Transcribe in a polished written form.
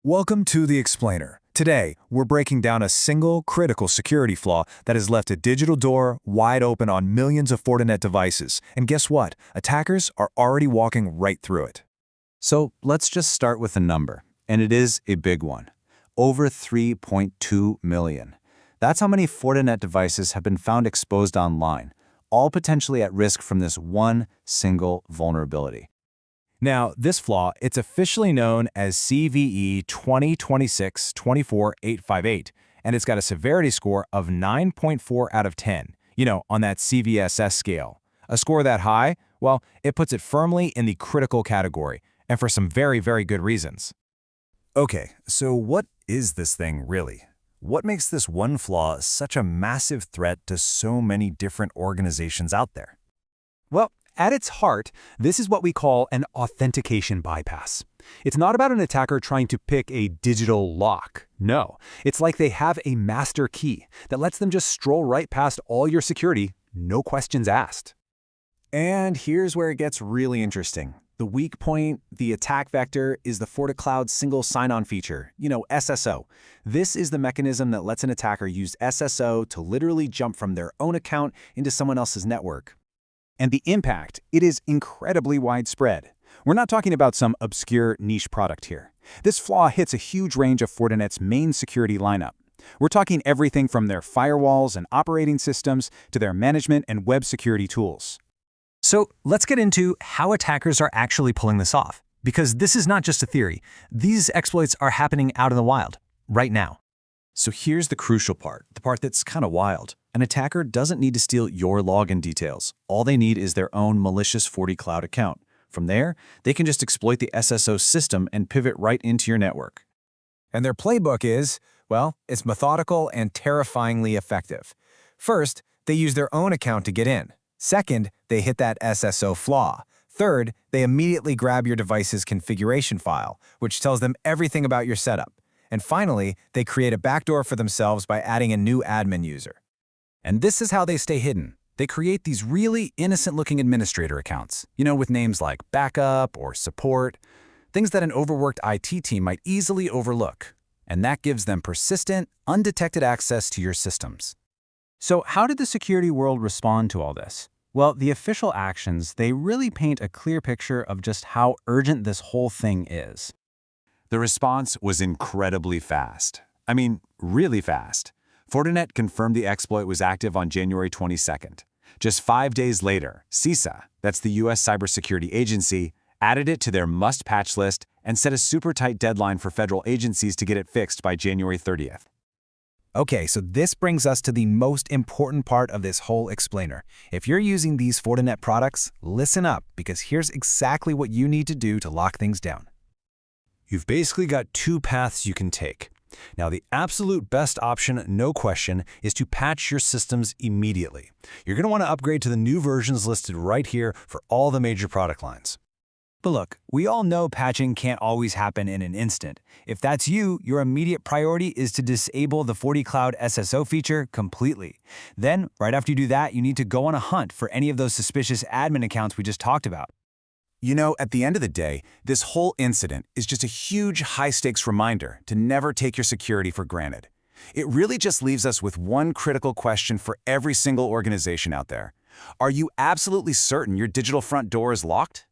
Welcome to The Explainer. Today, we're breaking down a single critical security flaw that has left a digital door wide open on millions of Fortinet devices. And guess what? Attackers are already walking right through it. So let's just start with a number, and it is a big one. Over 3.2 million. That's how many Fortinet devices have been found exposed online, all potentially at risk from this one single vulnerability. Now, this flaw, it's officially known as CVE 2026-24858, and it's got a severity score of 9.4 out of 10, on that CVSS scale. A score that high, well, it puts it firmly in the critical category, and for some very, very good reasons. Okay, so what is this thing really? What makes this one flaw such a massive threat to so many different organizations out there? Well, at its heart, this is what we call an authentication bypass. It's not about an attacker trying to pick a digital lock. No, it's like they have a master key that lets them just stroll right past all your security, no questions asked. And here's where it gets really interesting. The weak point, the attack vector, is the FortiCloud single sign-on feature, SSO. This is the mechanism that lets an attacker use SSO to literally jump from their own account into someone else's network. And the impact, it is incredibly widespread. We're not talking about some obscure niche product here. This flaw hits a huge range of Fortinet's main security lineup. We're talking everything from their firewalls and operating systems to their management and web security tools. So let's get into how attackers are actually pulling this off, because this is not just a theory. These exploits are happening out in the wild, right now. So here's the crucial part, the part that's kind of wild. An attacker doesn't need to steal your login details. All they need is their own malicious FortiCloud account. From there, they can just exploit the SSO system and pivot right into your network. And their playbook is, well, it's methodical and terrifyingly effective. First, they use their own account to get in. Second, they hit that SSO flaw. Third, they immediately grab your device's configuration file, which tells them everything about your setup. And finally, they create a backdoor for themselves by adding a new admin user. And this is how they stay hidden. They create these really innocent-looking administrator accounts, with names like backup or support, things that an overworked IT team might easily overlook. And that gives them persistent, undetected access to your systems. So how did the security world respond to all this? Well, the official actions, they really paint a clear picture of just how urgent this whole thing is. The response was incredibly fast. I mean, really fast. Fortinet confirmed the exploit was active on January 22nd. Just 5 days later, CISA, that's the US Cybersecurity Agency, added it to their must-patch list and set a super tight deadline for federal agencies to get it fixed by January 30th. Okay, so this brings us to the most important part of this whole explainer. If you're using these Fortinet products, listen up, because here's exactly what you need to do to lock things down. You've basically got two paths you can take. Now, the absolute best option, no question, is to patch your systems immediately. You're going to want to upgrade to the new versions listed right here for all the major product lines. But look, we all know patching can't always happen in an instant. If that's you, your immediate priority is to disable the FortiCloud SSO feature completely. Then, right after you do that, you need to go on a hunt for any of those suspicious admin accounts we just talked about. At the end of the day, this whole incident is just a huge high-stakes reminder to never take your security for granted. It really just leaves us with one critical question for every single organization out there. Are you absolutely certain your digital front door is locked?